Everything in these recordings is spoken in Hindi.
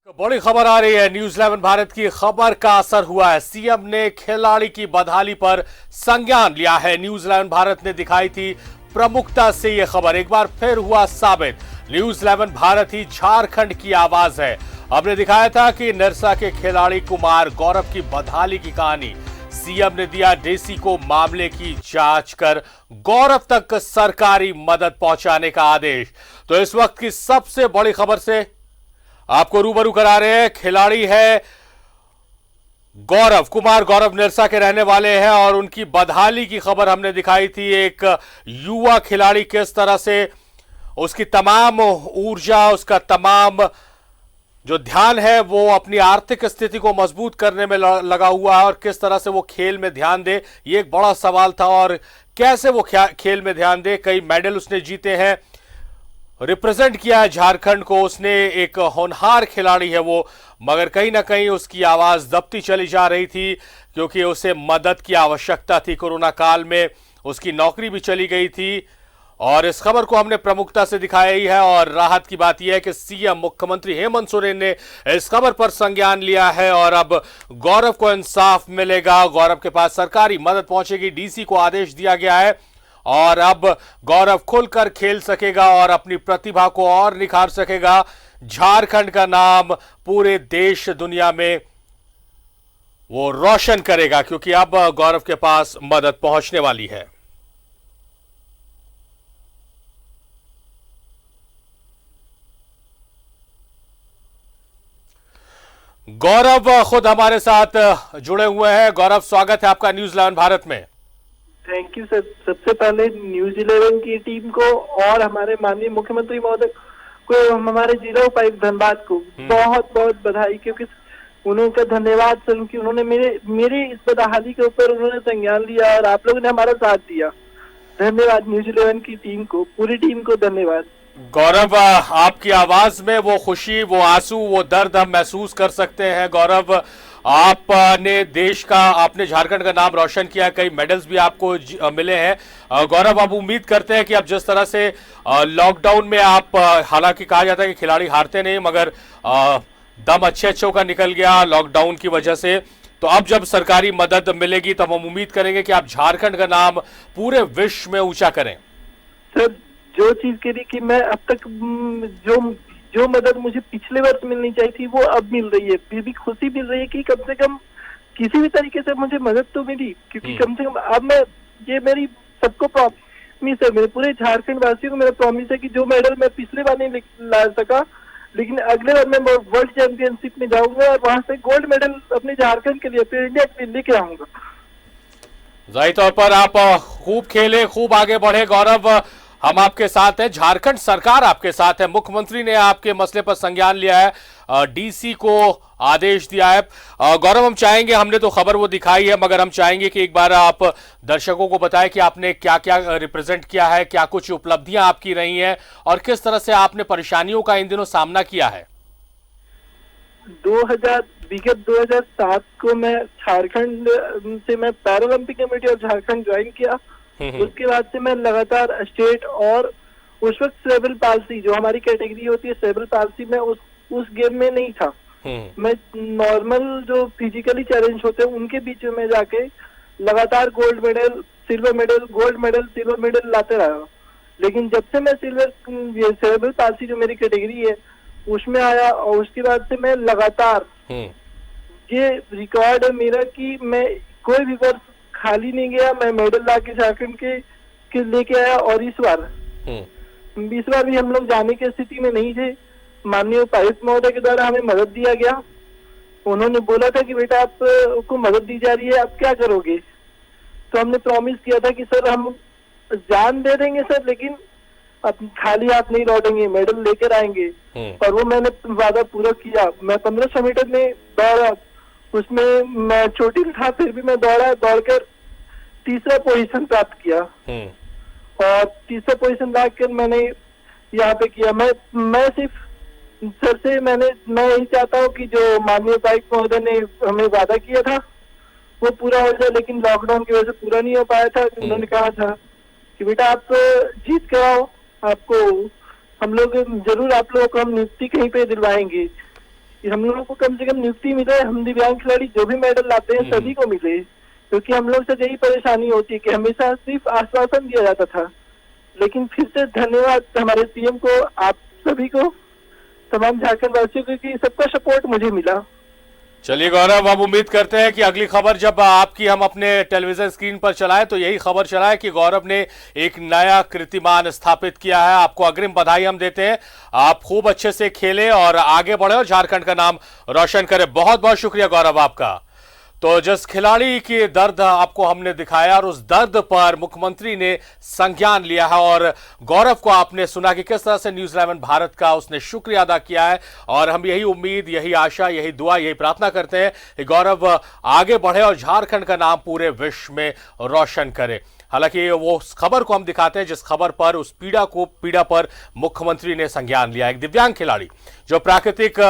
बड़ी खबर आ रही है। न्यूज 11 भारत की खबर का असर हुआ है। सीएम ने खिलाड़ी की बदहाली पर संज्ञान लिया है। न्यूज 11 भारत ने दिखाई थी प्रमुखता से यह खबर। एक बार फिर हुआ साबित, न्यूज 11 भारत ही झारखंड की आवाज है। हमने दिखाया था कि निरसा के खिलाड़ी कुमार गौरव की बदहाली की कहानी। सीएम ने दिया डीसी को मामले की जांच कर गौरव तक सरकारी मदद पहुंचाने का आदेश। तो इस वक्त की सबसे बड़ी खबर से आपको रूबरू करा रहे हैं। खिलाड़ी है गौरव, कुमार गौरव निरसा के रहने वाले हैं और उनकी बदहाली की खबर हमने दिखाई थी। एक युवा खिलाड़ी किस तरह से उसकी तमाम ऊर्जा, उसका तमाम जो ध्यान है वो अपनी आर्थिक स्थिति को मजबूत करने में लगा हुआ है और किस तरह से वो खेल में ध्यान दे, ये एक बड़ा सवाल था। और कैसे वो खेल में ध्यान दे, कई मेडल उसने जीते हैं, रिप्रेजेंट किया है झारखंड को उसने। एक होनहार खिलाड़ी है वो, मगर कहीं ना कहीं उसकी आवाज दबती चली जा रही थी क्योंकि उसे मदद की आवश्यकता थी। कोरोना काल में उसकी नौकरी भी चली गई थी और इस खबर को हमने प्रमुखता से दिखाया ही है। और राहत की बात यह है कि सीएम मुख्यमंत्री हेमंत सोरेन ने इस खबर पर संज्ञान लिया है और अब गौरव को इंसाफ मिलेगा। गौरव के पास सरकारी मदद पहुंचेगी। डीसी को आदेश दिया गया है और अब गौरव खुलकर खेल सकेगा और अपनी प्रतिभा को और निखार सकेगा। झारखंड का नाम पूरे देश दुनिया में वो रोशन करेगा क्योंकि अब गौरव के पास मदद पहुंचने वाली है। गौरव खुद हमारे साथ जुड़े हुए हैं। गौरव, स्वागत है आपका न्यूज 11 भारत में। Thank you sir. सबसे पहले न्यूज 11 की टीम को और हमारे माननीय मुख्यमंत्री महोदय को, हमारे जिला उपायुक्त धनबाद को बहुत बहुत बधाई, क्योंकि उनका धन्यवाद सर कि उन्होंने मेरे इस बदहाली के ऊपर उन्होंने संज्ञान लिया और आप लोगों ने हमारा साथ दिया। धन्यवाद न्यूज 11 की टीम को, पूरी टीम को धन्यवाद। गौरव, आपकी आवाज में वो खुशी, वो आंसू, वो दर्द हम महसूस कर सकते हैं। गौरव, आपने देश का, आपने झारखंड का नाम रोशन किया, कई मेडल्स भी आपको मिले हैं। गौरव, आप उम्मीद करते हैं कि अब जिस तरह से लॉकडाउन में आप, हालांकि कहा जाता है कि खिलाड़ी हारते नहीं, मगर दम अच्छे का निकल गया लॉकडाउन की वजह से, तो अब जब सरकारी मदद मिलेगी तब हम उम्मीद करेंगे कि आप झारखंड का नाम पूरे विश्व में ऊंचा करें। सर, जो चीज के लिए कि मैं अब तक जो मदद मुझे पिछले वर्ष मिलनी चाहिए थी वो अब मिल रही है, फिर भी खुशी मिल रही है कि कम से कम किसी भी तरीके से मुझे मदद तो मिली। क्योंकि कम से कम अब मैं, ये मेरी सबको प्रॉमिस है, मेरे पूरे झारखंड वासियों को मेरा प्रॉमिस है कि जो मेडल मैं पिछले बार नहीं ला सका, लेकिन अगले बार मैं वर्ल्ड चैंपियनशिप में जाऊंगा और वहां से गोल्ड मेडल अपने झारखंड के लिए, फिर इंडिया के लिए लेके आऊंगा। जाहिर तौर पर आप खूब खेले, खूब आगे बढ़े। गौरव, हम आपके साथ हैं, झारखंड सरकार आपके साथ है। मुख्यमंत्री ने आपके मसले पर संज्ञान लिया है, डीसी को आदेश दिया है। गौरव, हम चाहेंगे, हमने तो खबर वो दिखाई है, मगर हम चाहेंगे कि एक बार आप दर्शकों को बताएं कि आपने क्या क्या रिप्रेजेंट किया है, क्या कुछ उपलब्धियां आपकी रही हैं और किस तरह से आपने परेशानियों का इन दिनों सामना किया है। विगत 2007 को मैं झारखंड से मैं पैरालंपिक कमेटी और झारखंड ज्वाइन किया। उसके बाद से मैं लगातार स्टेट और उस वक्त सेरेब्रल पाल्सी, जो हमारी कैटेगरी होती है सेरेब्रल पाल्सी, में उस गेम में नहीं था। मैं नॉर्मल जो फिजिकली चैलेंज होते हैं उनके बीच में जाके लगातार gold medal, silver medal, gold medal, silver medal लाते रहा। लेकिन जब से मैं सेरेब्रल पाल्सी जो मेरी कैटेगरी है उसमें आया और उसके बाद से मैं लगातार, ये रिकॉर्ड है मेरा कि मैं कोई भी वर्ष खाली नहीं गया, मैं मेडल ला के झारखंड के लेके आया। और इस बार भी हम लोग जाने की स्थिति में नहीं थे। माननीय उपायुक्त महोदय के द्वारा हमें मदद दिया गया। उन्होंने बोला था कि बेटा आपको मदद दी जा रही है, आप क्या करोगे। तो हमने प्रॉमिस किया था कि सर हम जान दे देंगे सर, लेकिन अब खाली हाथ नहीं लौटेंगे, मेडल लेकर आएंगे। और वो मैंने वादा पूरा किया। मैं 1500 मीटर में दौड़ा, उसमें मैं चोटिल था, फिर भी मैं दौड़कर तीसरा पोजीशन प्राप्त किया और तीसरा पोजीशन लाकर मैंने यहाँ पे किया। मैं सिर्फ सर से मैं यही चाहता हूँ कि जो माननीय उपायुक्त महोदय ने हमें वादा किया था वो पूरा हो जाए, लेकिन लॉकडाउन की वजह से पूरा नहीं हो पाया था। उन्होंने कहा था कि बेटा आप जीत कर आओ, आपको हम लोग जरूर, आप लोगों को हम नियुक्ति कहीं पे दिलवाएंगे। कि हम लोगों को कम से कम नियुक्ति मिले, हम दिव्यांग खिलाड़ी जो भी मेडल लाते हैं सभी को मिले, क्योंकि हम लोग से यही परेशानी होती है कि हमेशा सिर्फ आश्वासन दिया जाता था। लेकिन फिर से धन्यवाद हमारे सीएम को, आप सभी को, तमाम झारखंड वासियों को कि सबका सपोर्ट मुझे मिला। चलिए गौरव, अब उम्मीद करते हैं कि अगली खबर जब आपकी हम अपने टेलीविजन स्क्रीन पर चलाएं तो यही खबर चलाएं कि गौरव ने एक नया कीर्तिमान स्थापित किया है। आपको अग्रिम बधाई हम देते हैं, आप खूब अच्छे से खेले और आगे बढ़े और झारखंड का नाम रोशन करें। बहुत बहुत शुक्रिया गौरव आपका। तो जिस खिलाड़ी के दर्द आपको हमने दिखाया और उस दर्द पर मुख्यमंत्री ने संज्ञान लिया है और गौरव को आपने सुना कि किस तरह से न्यूज़ 11 भारत का उसने शुक्रिया अदा किया है। और हम यही उम्मीद, यही आशा, यही दुआ, यही प्रार्थना करते हैं कि गौरव आगे बढ़े और झारखंड का नाम पूरे विश्व में रोशन करे। हालांकि वो उस खबर को हम दिखाते हैं जिस खबर पर उस पीड़ा पर मुख्यमंत्री ने संज्ञान लिया। एक दिव्यांग खिलाड़ी जो प्राकृतिक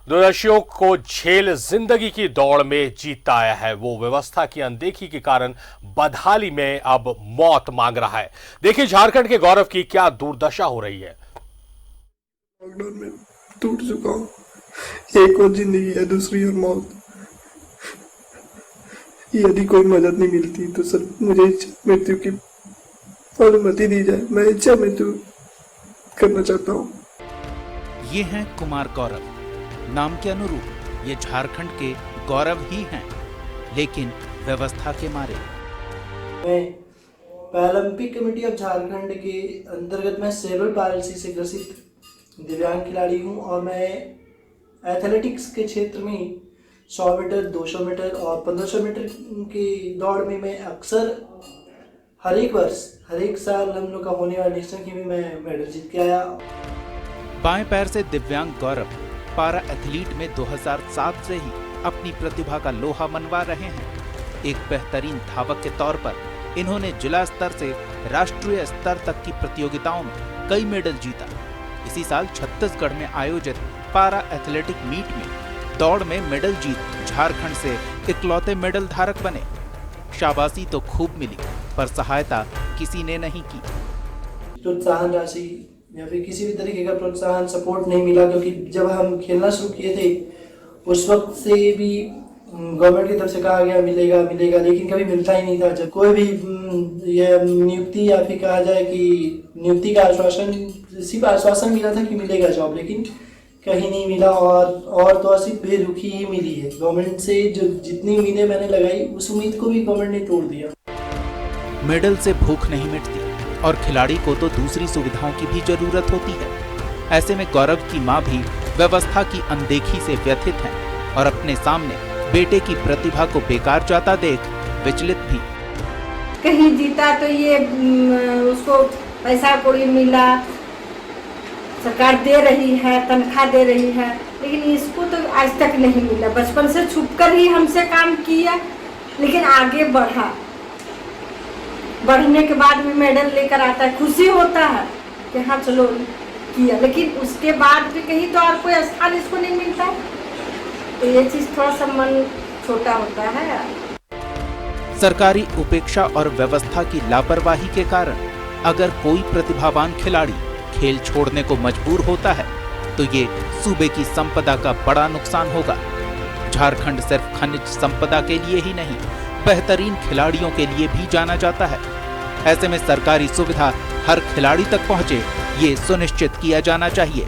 दुर्दशाओं को झेल जिंदगी की दौड़ में जीतता आया है, वो व्यवस्था की अनदेखी के कारण बदहाली में अब मौत मांग रहा है। देखिए झारखंड के गौरव की क्या दुर्दशा हो रही है। लॉकडाउन में टूट चुका हूँ, एक और जिंदगी है, दूसरी और मौत। यदि कोई मदद नहीं मिलती तो सर मुझे मृत्यु की अनुमति दी जाए। मैं इच्छा मृत्यु करना चाहता हूँ। ये हैं कुमार गौरव। नाम के अनुरूप ये झारखंड के गौरव ही हैं, लेकिन व्यवस्था के मारे। मैं पैरालंपिक कमेटी ऑफ झारखंड के अंतर्गत मैं सेरेब्रल पैरालिसिस से ग्रसित दिव्यांग खिलाड़ी हूं और मैं एथलेटिक्स के क्षेत्र में 100 मीटर, 200 मीटर और 1500 मीटर की दौड़ में मैं अक्सर हर एक साल हम लोग का होने वाला नेशनल की भी मैं मेडल जीत के आया। बाएं पैर से दिव्यांग गौरव पारा एथलीट में 2007 से ही अपनी प्रतिभा का लोहा मनवा रहे हैं। एक बेहतरीन धावक के तौर पर इन्होंने जिला स्तर से राष्ट्रीय स्तर तक की प्रतियोगिताओं में कई मेडल जीता। इसी साल छत्तीसगढ़ में आयोजित पारा एथलेटिक मीट में दौड़ में मेडल जीत झारखंड से इकलौते मेडल धारक बने। शाबाशी तो खूब मिली, पर सहायता किसी ने नहीं की। प्रोत्साहन राशि या फिर किसी भी तरीके का प्रोत्साहन सपोर्ट नहीं मिला, क्योंकि जब हम खेलना शुरू किए थे उस वक्त से भी गवर्नमेंट की तरफ से कहा गया मिलेगा, लेकिन कभी मिलता ही नहीं था। जब कोई भी ये नियुक्ति या फिर कहा जाए कि नियुक्ति का आश्वासन, सिर्फ आश्वासन मिला था कि मिलेगा जॉब, लेकिन कहीं नहीं मिला और तो सिर्फ बेरुखी ही मिली है गवर्नमेंट से। जो जितनी उम्मीदें मैंने लगाई उस उम्मीद को भी गवर्नमेंट ने तोड़ दिया। मेडल से भूख नहीं मिटती और खिलाड़ी को तो दूसरी सुविधाओं की भी जरूरत होती है। ऐसे में गौरव की मां भी व्यवस्था की अनदेखी से व्यथित हैं और अपने सामने बेटे की प्रतिभा को बेकार जाता देख विचलित भी। कहीं जीता तो ये उसको पैसा कोई मिला, सरकार दे रही है, तनख्वाह दे रही है, लेकिन इसको तो आज तक नहीं मिला। बचपन से छुपकर ही हमसे काम किया, लेकिन आगे बढ़ा। बढ़ने के बाद भी मेडल लेकर आता है, खुशी होता है कि हाँ चलो किया, लेकिन उसके बाद भी कहीं तो और कोई स्थान इसको नहीं मिलता, तो ये चीज थोड़ा सा मन छोटा होता है। सरकारी उपेक्षा और व्यवस्था की लापरवाही के कारण अगर कोई प्रतिभावान खिलाड़ी खेल छोड़ने को मजबूर होता है तो ये सूबे की संपदा का बड़ा नुकसान होगा। झारखंड सिर्फ खनिज संपदा के लिए ही नहीं, बेहतरीन खिलाड़ियों के लिए भी जाना जाता है। ऐसे में सरकारी सुविधा हर खिलाड़ी तक पहुंचे, ये सुनिश्चित किया जाना चाहिए।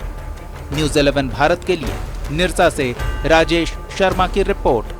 न्यूज़ 11 भारत के लिए निरसा से राजेश शर्मा की रिपोर्ट।